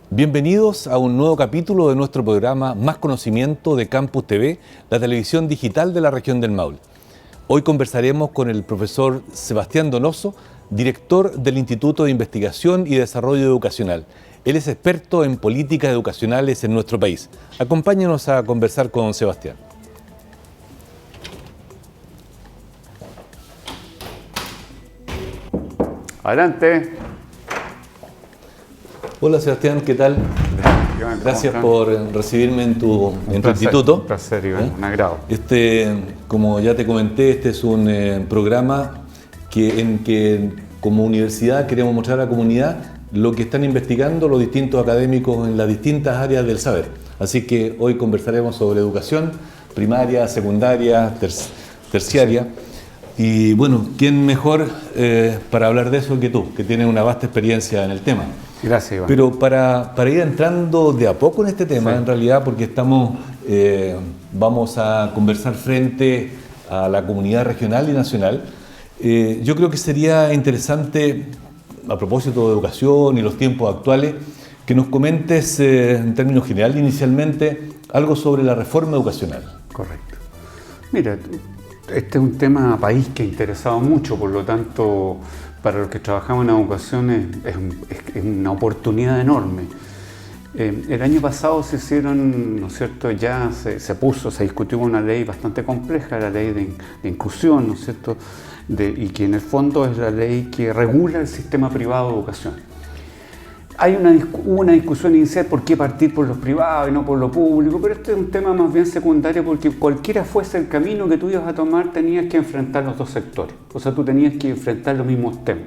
Bienvenidos a un nuevo capítulo de nuestro programa Más Conocimiento de Campus TV, la televisión digital de la región del Maule. Hoy conversaremos con el profesor Sebastián Donoso, director del Instituto de Investigación y Desarrollo Educacional. Él es experto en políticas educacionales en nuestro país. Acompáñenos a conversar con Sebastián. Adelante. Hola Sebastián, ¿qué tal? Gracias por recibirme en tu instituto. Un placer, Iván, un agrado. Como ya te comenté, este es un programa en que como universidad queremos mostrar a la comunidad lo que están investigando los distintos académicos en las distintas áreas del saber. Así que hoy conversaremos sobre educación primaria, secundaria, terciaria. Y bueno, ¿quién mejor para hablar de eso que tú, que tienes una vasta experiencia en el tema? Gracias, Iván. Pero para ir entrando de a poco en este tema, en realidad, porque vamos a conversar frente a la comunidad regional y nacional, yo creo que sería interesante, a propósito de educación y los tiempos actuales, que nos comentes en términos generales inicialmente algo sobre la reforma educacional. Correcto. Mira, este es un tema país que ha interesado mucho, por lo tanto, para los que trabajamos en educación es una oportunidad enorme. El año pasado se hicieron, ¿no es cierto?, ya se discutió una ley bastante compleja, la ley de inclusión, ¿no es cierto?, y que en el fondo es la ley que regula el sistema privado de educación. Hubo una discusión inicial por qué partir por los privados y no por lo público, pero este es un tema más bien secundario porque cualquiera fuese el camino que tú ibas a tomar tenías que enfrentar los dos sectores, o sea, tú tenías que enfrentar los mismos temas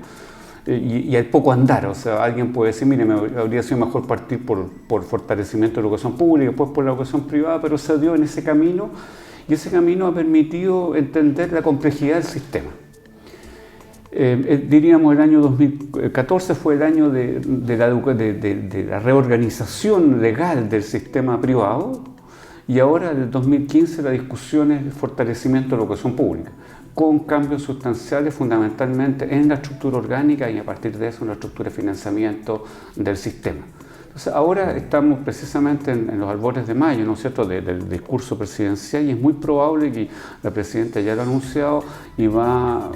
y hay poco andar, o sea, alguien puede decir, mire, me habría sido mejor partir por fortalecimiento de la educación pública, después por la educación privada, pero se dio en ese camino y ese camino ha permitido entender la complejidad del sistema. Diríamos el año 2014 fue el año de la reorganización legal del sistema privado y ahora en el 2015 la discusión es el fortalecimiento de la educación pública con cambios sustanciales fundamentalmente en la estructura orgánica y a partir de eso en la estructura de financiamiento del sistema. Entonces ahora estamos precisamente en los albores de mayo, ¿no es cierto?, del discurso presidencial y es muy probable que la presidenta ya lo ha anunciado y va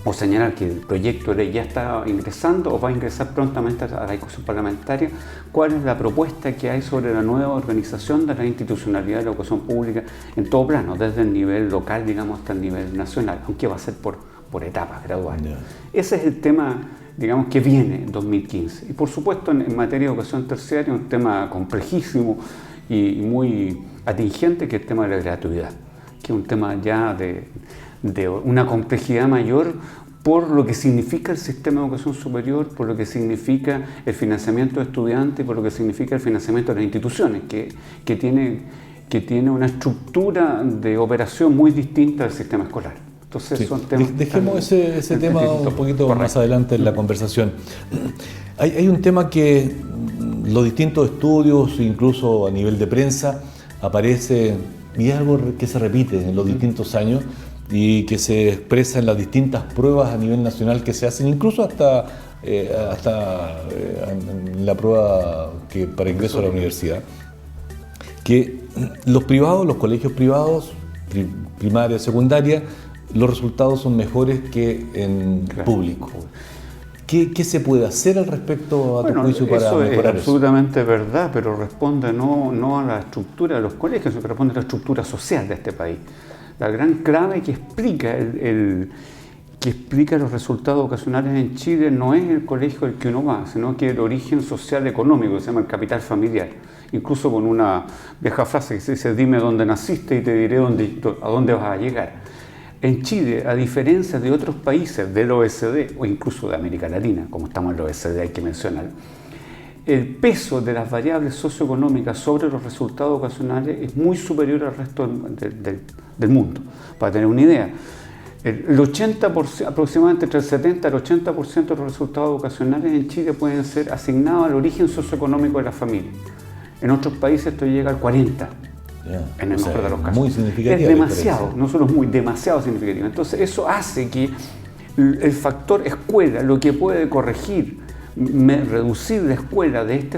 o señalar que el proyecto de ley ya está ingresando o va a ingresar prontamente a la discusión parlamentaria, cuál es la propuesta que hay sobre la nueva organización de la institucionalidad de la educación pública en todo plano, desde el nivel local, digamos, hasta el nivel nacional, aunque va a ser por etapas graduales. Yeah. Ese es el tema, digamos, que viene en 2015. Y por supuesto, en materia de educación terciaria, un tema complejísimo y muy atingente, que es el tema de la gratuidad, que es un tema ya de una complejidad mayor por lo que significa el sistema de educación superior, por lo que significa el financiamiento de estudiantes, por lo que significa el financiamiento de las instituciones, que tiene una estructura de operación muy distinta del sistema escolar. Entonces sí. Son temas... Dejemos ese tema un poquito más adelante en la conversación. Hay un tema que los distintos estudios, incluso a nivel de prensa, aparece y es algo que se repite en los distintos años, y que se expresa en las distintas pruebas a nivel nacional que se hacen, incluso hasta en la prueba para ingreso a la universidad, que los colegios privados, primaria, secundaria, los resultados son mejores que en público. ¿Qué se puede hacer al respecto a tu juicio para mejorar eso? Eso es absolutamente verdad, pero responde no a la estructura de los colegios, sino que responde a la estructura social de este país. La gran clave que explica los resultados educacionales en Chile no es el colegio al que uno va, sino que el origen social económico, que se llama el capital familiar. Incluso con una vieja frase que se dice, dime dónde naciste y te diré a dónde vas a llegar. En Chile, a diferencia de otros países del OECD o incluso de América Latina, como estamos en el OECD, hay que mencionar, el peso de las variables socioeconómicas sobre los resultados educacionales es muy superior al resto del mundo. Para tener una idea, el 80%, aproximadamente entre el 70 y el 80% de los resultados educacionales en Chile pueden ser asignados al origen socioeconómico de la familia. En otros países esto llega al 40%. En el mejor de los casos. Muy significativo. Es demasiado, no solo es demasiado significativo. Entonces eso hace que el factor escuela, lo que puede corregir, reducir la escuela de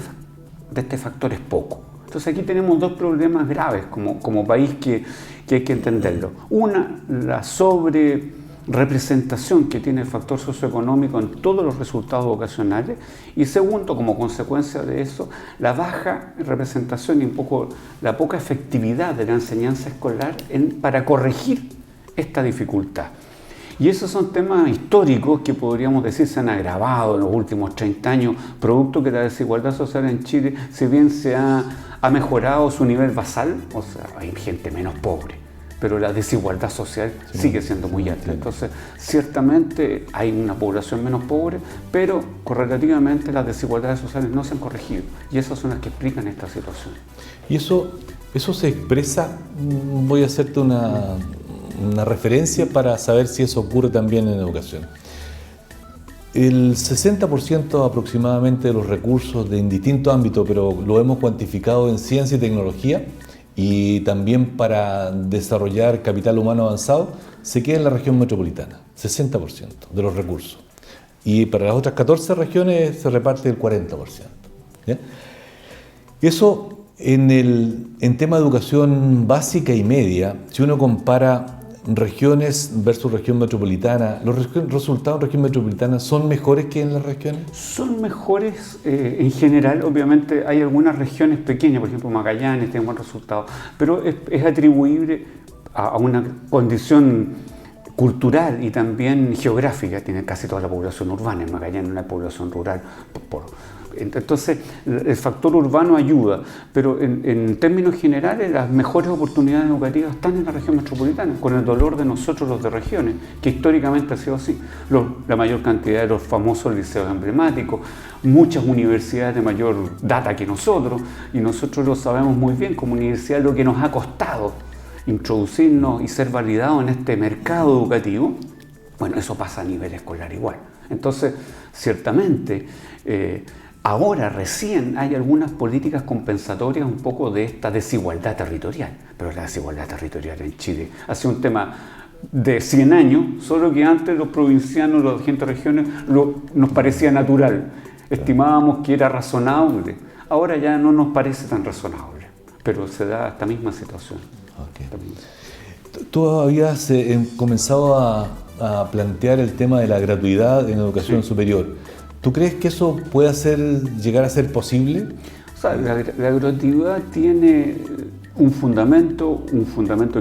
este factor es poco. Entonces aquí tenemos dos problemas graves como país que hay que entenderlo. Una, la sobrerepresentación que tiene el factor socioeconómico en todos los resultados vocacionales, y segundo, como consecuencia de eso, la baja representación y un poco la poca efectividad de la enseñanza escolar para corregir esta dificultad. Y esos son temas históricos que podríamos decir se han agravado en los últimos 30 años, producto que la desigualdad social en Chile, si bien se ha mejorado su nivel basal, o sea, hay gente menos pobre, pero la desigualdad social sigue siendo muy alta. Entonces, ciertamente hay una población menos pobre, pero correlativamente las desigualdades sociales no se han corregido, y esas son las que explican esta situación. Y eso se expresa, voy a hacerte una referencia para saber si eso ocurre también en educación. El 60% aproximadamente de los recursos en distintos ámbitos, pero lo hemos cuantificado en ciencia y tecnología y también para desarrollar capital humano avanzado, se queda en la región metropolitana, 60% de los recursos. Y para las otras 14 regiones se reparte el 40%. ¿Ya? Eso en tema de educación básica y media, si uno compara regiones versus región metropolitana, ¿los resultados en región metropolitana son mejores que en las regiones? Son mejores en general. Obviamente hay algunas regiones pequeñas, por ejemplo Magallanes tiene buenos resultados, pero es atribuible a una condición cultural y también geográfica. Tiene casi toda la población urbana, en Magallanes una población rural. Entonces el factor urbano ayuda, pero en términos generales las mejores oportunidades educativas están en la región metropolitana, con el dolor de nosotros los de regiones, que históricamente ha sido así. La mayor cantidad de los famosos liceos emblemáticos, muchas universidades de mayor data que nosotros, y nosotros lo sabemos muy bien como universidad lo que nos ha costado introducirnos y ser validados en este mercado educativo. Bueno, eso pasa a nivel escolar igual. Entonces, ciertamente, ahora recién hay algunas políticas compensatorias un poco de esta desigualdad territorial, pero la desigualdad territorial en Chile ha sido un tema de 100 años, solo que antes los provincianos, los gente de regiones, nos parecía natural, estimábamos que era razonable, ahora ya no nos parece tan razonable, pero se da esta misma situación. Okay. Tú habías comenzado a plantear el tema de la gratuidad en educación superior. ¿Tú crees que eso puede llegar a ser posible? O sea, la gratuidad tiene un fundamento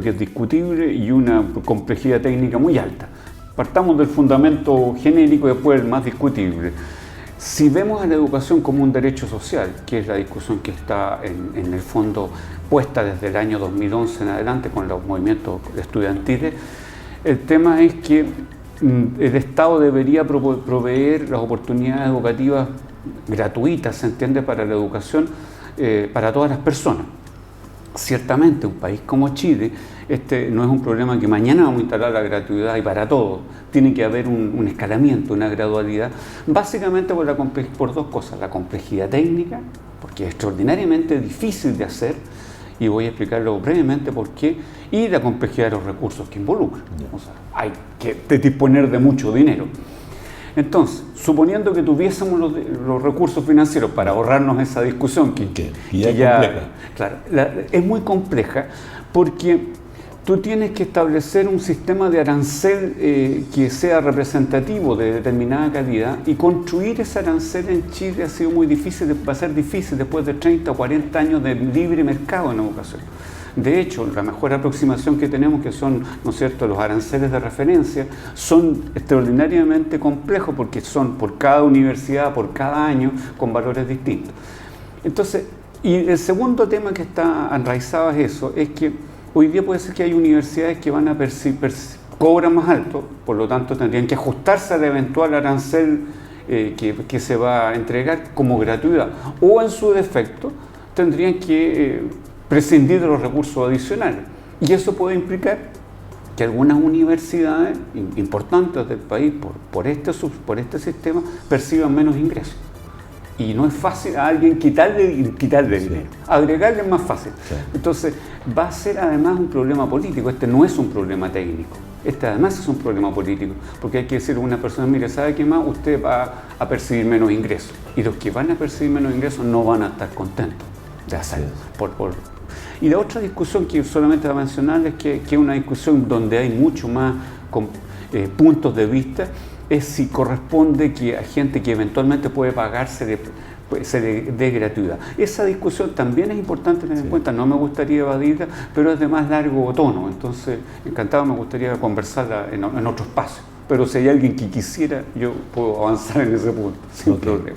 que es discutible y una complejidad técnica muy alta. Partamos del fundamento genérico y después el más discutible. Si vemos a la educación como un derecho social, que es la discusión que está en el fondo puesta desde el año 2011 en adelante con los movimientos estudiantiles, el tema es que el Estado debería proveer las oportunidades educativas gratuitas, se entiende, para la educación para todas las personas. Ciertamente, un país como Chile, este no es un problema que mañana vamos a instalar la gratuidad y para todos. Tiene que haber un escalamiento, una gradualidad, básicamente por dos cosas: la complejidad técnica, porque es extraordinariamente difícil de hacer, y voy a explicarlo brevemente por qué, y la complejidad de los recursos que involucra. O sea, hay que disponer de mucho dinero. Entonces, suponiendo que tuviésemos los recursos financieros para ahorrarnos esa discusión, que ya claro, es muy compleja, porque tú tienes que establecer un sistema de arancel que sea representativo de determinada calidad, y construir ese arancel en Chile ha sido muy difícil, va a ser difícil después de 30 o 40 años de libre mercado en educación. De hecho, la mejor aproximación que tenemos, que son, ¿no es cierto?, los aranceles de referencia, son extraordinariamente complejos porque son por cada universidad, por cada año, con valores distintos. Entonces, y el segundo tema que está enraizado es eso, es que hoy día puede ser que hay universidades que van a cobran más alto, por lo tanto tendrían que ajustarse al eventual arancel que se va a entregar como gratuidad, o en su defecto tendrían que prescindir de los recursos adicionales. Y eso puede implicar que algunas universidades importantes del país, por este sistema, perciban menos ingresos. Y no es fácil a alguien quitarle dinero. Agregarle es más fácil. Sí. Entonces, va a ser además un problema político. Este no es un problema técnico. Este además es un problema político, porque hay que decir a una persona, mire, ¿sabe qué más? Usted va a percibir menos ingresos. Y los que van a percibir menos ingresos no van a estar contentos de hacerlo. Y la otra discusión que solamente va a mencionar es que es una discusión donde hay mucho más puntos de vista, es si corresponde que a gente que eventualmente puede pagarse de gratuidad. Esa discusión también es importante tener en cuenta, no me gustaría evadirla, pero es de más largo tono, entonces encantado, me gustaría conversarla en otro espacio, pero si hay alguien que quisiera, yo puedo avanzar en ese punto, sin problema.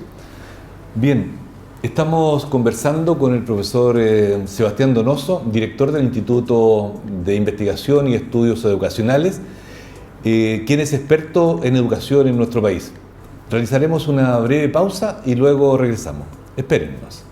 Bien, estamos conversando con el profesor Sebastián Donoso, director del Instituto de Investigación y Estudios Educacionales, quien es experto en educación en nuestro país. Realizaremos una breve pausa y luego regresamos. Espérennos.